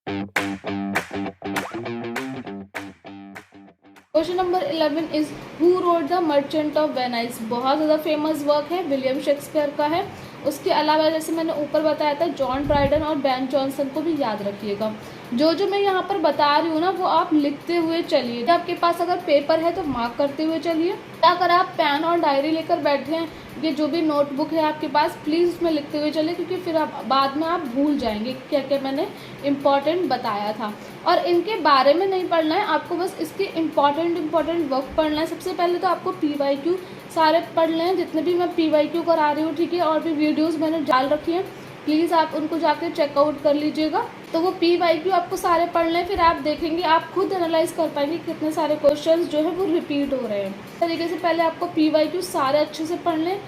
Question number 11 is who wrote the merchant of Venice. बहुत ज़्यादा famous work है, William Shakespeare का है। उसके अलावा जैसे मैंने ऊपर बताया था, जॉन ड्राइडन और बेन जॉनसन को भी याद रखिएगा। जो मैं यहाँ पर बता रही हूँ ना, वो आप लिखते हुए चलिए। आपके पास अगर पेपर है तो मार्क करते हुए चलिए। अगर आप पेन और डायरी लेकर बैठे हैं, ये जो भी नोटबुक है आपके पास, प्लीज़ उसमें लिखते हुए चलिए, क्योंकि फिर आप बाद में आप भूल जाएंगे क्या क्या मैंने इम्पॉर्टेंट बताया था। और इनके बारे में नहीं पढ़ना है आपको, बस इसके इम्पॉर्टेंट वर्क पढ़ना है। सबसे पहले तो आपको PYQ सारे पढ़ लें, जितने भी मैं PYQ करा रही हूँ, ठीक है। और भी वीडियोस मैंने डाल रखी हैं, प्लीज़ आप उनको जाकर चेकआउट कर लीजिएगा। तो वो PYQ आपको सारे पढ़ लें, फिर आप देखेंगे, आप खुद एनालाइज कर पाएंगे कितने सारे क्वेश्चंस जो है वो रिपीट हो रहे हैं। इस तरीके से पहले आपको PYQ सारे अच्छे से पढ़ लें।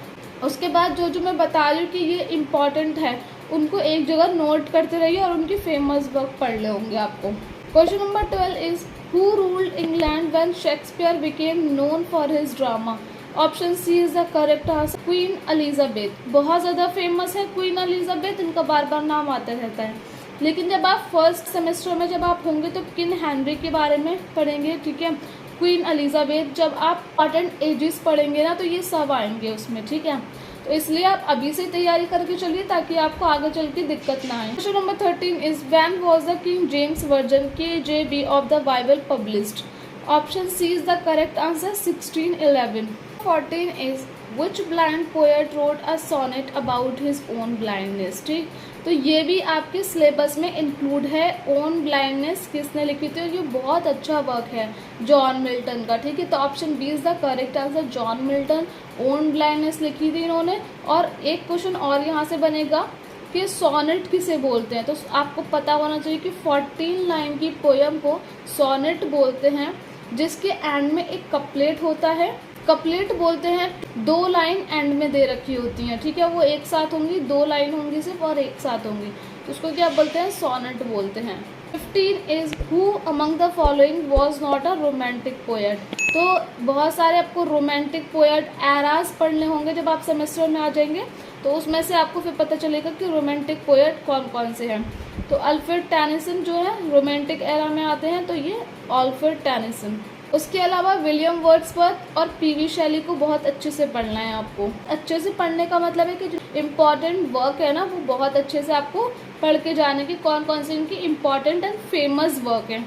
उसके बाद जो मैं बता रही हूँ कि ये इम्पॉर्टेंट है, उनको एक जगह नोट करते रहिए और उनकी फेमस वर्क पढ़ ले होंगे आपको। Question number 12 is who ruled England when Shakespeare became known for his drama. Option C is the correct answer, Queen Elizabeth. बहुत ज़्यादा फेमस है क्वीन एलिजाबेथ, इनका बार बार नाम आता रहता है। लेकिन जब आप फर्स्ट सेमेस्टर में जब आप होंगे तो किंग हेनरी के बारे में पढ़ेंगे, ठीक है। क्वीन एलिजाबेथ, जब आप इम्पॉर्टेंट एजेस पढ़ेंगे ना, तो ये सब आएंगे उसमें, ठीक है। तो इसलिए आप अभी से तैयारी करके चलिए, ताकि आपको आगे चल के दिक्कत ना आए। Question number 13 is when was the King James Version KJV of the Bible published. Option C is the correct answer, 1611। 14 is which blind poet wrote a sonnet about his own blindness. ठीक, तो ये भी आपके syllabus में include है। Own blindness किसने लिखी थी, ये बहुत अच्छा वर्क है जॉन मिल्टन का, ठीक है। तो option B is the correct answer, John Milton on blindness लिखी थी इन्होंने। और एक क्वेश्चन और यहाँ से बनेगा कि सोनेट किसे बोलते हैं, तो आपको पता होना चाहिए कि 14 लाइन की पोयम को सोनेट बोलते हैं, जिसके एंड में एक कपलेट होता है। कपलेट बोलते हैं, 2 लाइन एंड में दे रखी होती हैं, ठीक है। वो एक साथ होंगी, 2 लाइन होंगी सिर्फ और एक साथ होंगी, तो उसको क्या बोलते हैं, सोनेट बोलते हैं। 15 is who among the following was not a romantic poet. तो बहुत सारे आपको रोमांटिक पोएट एराज पढ़ने होंगे जब आप सेमेस्टर में आ जाएंगे, तो उसमें से आपको फिर पता चलेगा कि रोमांटिक पोएट कौन कौन से हैं। तो अल्फ्रेड टेनिसन जो है रोमांटिक एरा में आते हैं, तो ये अल्फ्रेड टेनिसन। उसके अलावा विलियम वर्ड्सवर्थ और PV शैली को बहुत अच्छे से पढ़ना है आपको। अच्छे से पढ़ने का मतलब है कि जो इम्पॉर्टेंट वर्क है ना, वो बहुत अच्छे से आपको पढ़ के जाने की कौन कौन से इनकी इम्पॉर्टेंट एंड फेमस वर्क है।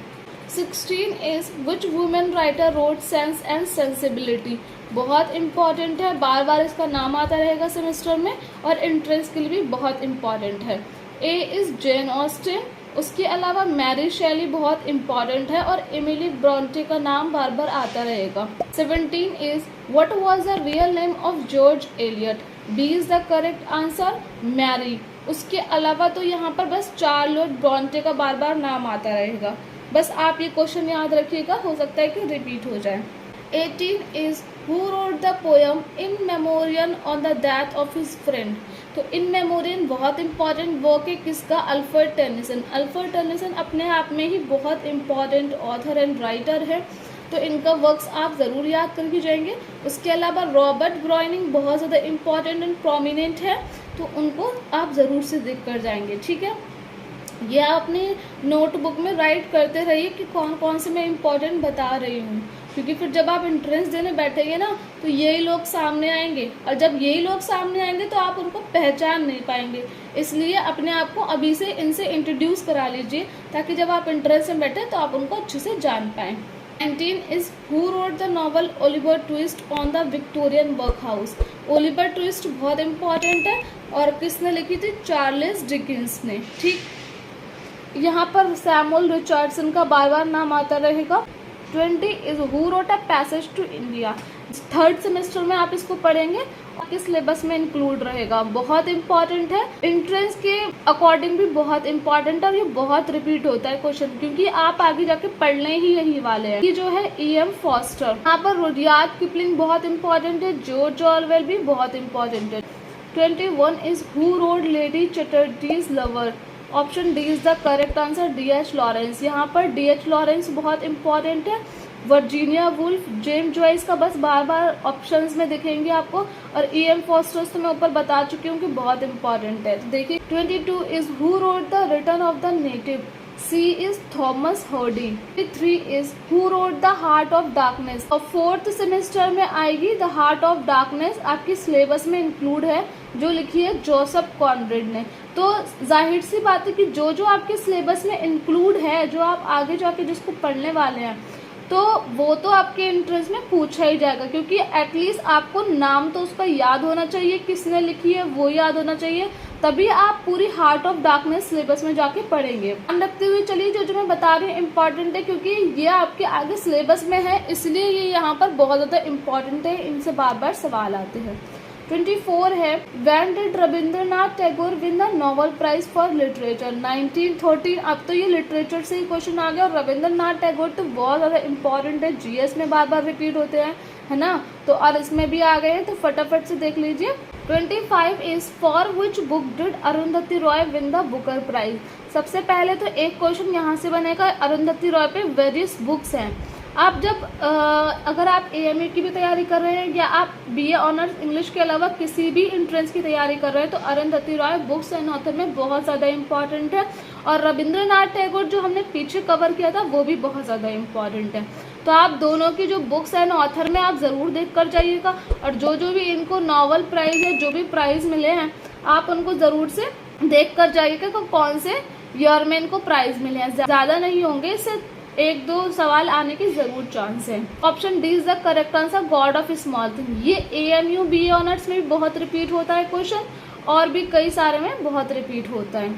16 is which women writer wrote Sense and Sensibility. बहुत इंपॉर्टेंट है, बार बार इसका नाम आता रहेगा सेमेस्टर में, और एंट्रेंस के लिए भी बहुत इंपॉर्टेंट है। A is Jane Austen. उसके अलावा मैरी शेली बहुत इंपॉर्टेंट है, और एमिली ब्रॉन्टे का नाम बार बार आता रहेगा। 17 is what was the real name of George Eliot. B is the correct answer, Mary. उसके अलावा तो यहाँ पर बस चार्लोट ब्रॉन्टे का बार बार नाम आता रहेगा। बस आप ये क्वेश्चन याद रखिएगा, हो सकता है कि रिपीट हो जाए। 18 is who wrote the poem in memoriam on the death of his friend. तो इन मेमोरियम बहुत इंपॉर्टेंट वर्क है किसका, अल्फ्रेड टेनिसन। अल्फ्रेड टेनिसन अपने आप में ही बहुत इंपॉर्टेंट ऑथर एंड राइटर है, तो इनका वर्क्स आप ज़रूर याद करके जाएंगे। उसके अलावा रॉबर्ट ब्राउनिंग बहुत ज़्यादा इंपॉर्टेंट एंड प्रोमिनेंट है, तो उनको आप ज़रूर से देख कर जाएंगे, ठीक है। ये आप अपनी नोटबुक में राइट करते रहिए कि कौन कौन से मैं इम्पोर्टेंट बता रही हूँ, क्योंकि फिर जब आप एंट्रेंस देने बैठेंगे ना, तो यही लोग सामने आएंगे, और जब यही लोग सामने आएंगे तो आप उनको पहचान नहीं पाएंगे। इसलिए अपने आप को अभी से इनसे इंट्रोड्यूस करा लीजिए, ताकि जब आप एंट्रेंस में बैठे तो आप उनको अच्छे से जान पाएँ। 19 is who wrote the novel Oliver Twist on the Victorian workhouse. Oliver Twist बहुत इंपॉर्टेंट है, और किसने लिखी थी, चार्ल्स डिकिंस ने, ठीक। यहाँ पर सैमुअल रिचर्डसन का बार बार नाम आता रहेगा। 20 is who wrote A Passage to India. 3rd semester में आप इसको पढ़ेंगे, आपके सिलेबस में इंक्लूड रहेगा, बहुत इंपॉर्टेंट है। एंट्रेंस के अकॉर्डिंग भी बहुत इंपॉर्टेंट है, और ये बहुत रिपीट होता है क्वेश्चन, क्योंकि आप आगे जाके पढ़ने ही यही वाले हैं। ये जो है E.M. फॉस्टर। यहाँ पर रुडयार्ड किपलिंग बहुत इंपॉर्टेंट है, जॉर्ज ऑरवेल भी बहुत इंपॉर्टेंट है। 21 is who wrote Lady Chatterley's lover. Option D is the correct answer, D.H. Lawrence. यहाँ पर D.H. लॉरेंस बहुत इंपॉर्टेंट है। वर्जीनिया वुल्फ, जेम्स जॉइस का बस बार बार ऑप्शंस में दिखेंगे आपको, और E.M. फॉस्टर्स तो मैं ऊपर बता चुकी हूँ कि बहुत इंपॉर्टेंट है। तो देखिए 22 is who wrote the return of the native. C is Thomas Hardy. 3 is Who wrote The Heart of Darkness? और 4th सेमेस्टर में आएगी The Heart of Darkness, आपकी सिलेबस में इंक्लूड है, जो लिखी है जोसेफ कॉनरेड ने। तो जाहिर सी बात है कि जो जो आपके सिलेबस में इंक्लूड है, जो आप आगे जाके जिसको पढ़ने वाले हैं, तो वो तो आपके एंट्रेंस में पूछा ही जाएगा, क्योंकि एटलीस्ट आपको नाम तो उसका याद होना चाहिए, किसने लिखी है वो याद होना चाहिए, तभी आप पूरी हार्ट ऑफ डार्कनेस सिलेबस में जाके पढ़ेंगे। ध्यान रखते हुए चलिए, जो जो मैं बता रही हूँ इम्पॉर्टेंट है, क्योंकि ये आपके आगे सिलेबस में है, इसलिए ये यहाँ पर बहुत ज़्यादा इम्पॉर्टेंट है, इनसे बार बार सवाल आते हैं। 24 है when did Rabindranath Tagore win the Nobel Prize for literature? 1913। अब तो ये लिटरेचर से ही क्वेश्चन आ गया, और रविंद्रनाथ टैगोर तो बहुत ज़्यादा इंपॉर्टेंट है, जीएस में बार बार रिपीट होते हैं, है ना, तो और इसमें भी आ गए हैं, तो फटाफट से देख लीजिए। 25 is for which book did Arundhati Roy win the Booker Prize? सबसे पहले तो एक क्वेश्चन यहाँ से बनेगा, अरुंधति रॉय पे वेरियस बुक्स हैं। आप जब अगर आप एएमयू की भी तैयारी कर रहे हैं, या आप बीए ऑनर्स इंग्लिश के अलावा किसी भी एंट्रेंस की तैयारी कर रहे हैं, तो Arundhati Roy books and author में बहुत ज़्यादा इंपॉर्टेंट है, और रविंद्रनाथ टैगोर जो हमने पीछे कवर किया था वो भी बहुत ज़्यादा इंपॉर्टेंट है। तो आप दोनों की जो बुक्स एंड ऑथर में आप ज़रूर देख कर जाइएगा, और जो जो भी इनको नॉवल प्राइज़ है, जो भी प्राइज़ मिले हैं, आप उनको ज़रूर से देख कर जाइएगा कि कौन से ईयर में इनको प्राइज़ मिले हैं। ज़्यादा नहीं होंगे, इससे 1-2 सवाल आने की जरूर चांस है। Option D is the correct answer, God of small thing. ये एएमयू बीए ऑनर्स में भी बहुत रिपीट होता है क्वेश्चन, और भी कई सारे में बहुत रिपीट होता है।